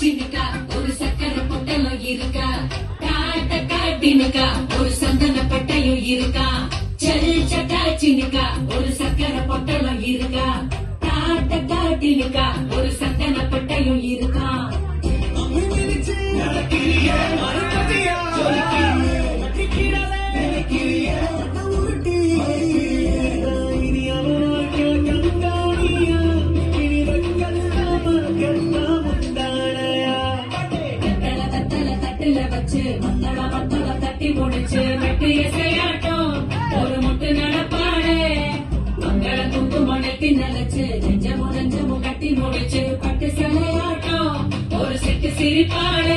சின்னக்கா ஒரு சக்கரை பொட்டலும் இருக்கா, காட்ட காட்டினுக்கா ஒரு சந்தன பட்டையும் இருக்கா. சக்கா சின்னக்கா ஒரு சக்கரை பொட்டலும் இருக்கா, காட்ட காட்டினுக்கா ஒரு சந்தன பட்டையும் இருக்கா. தட்டி முடிச்சு மெட்டு இசையாட்டம் ஒரு முட்டு நடப்பாடு. மங்கள குங்குமத்தி நினைச்சு நெஞ்சமும் கட்டி முடிச்சு பட்டு சிலையாட்டம் ஒரு சிட்டு சிரிப்பாடு.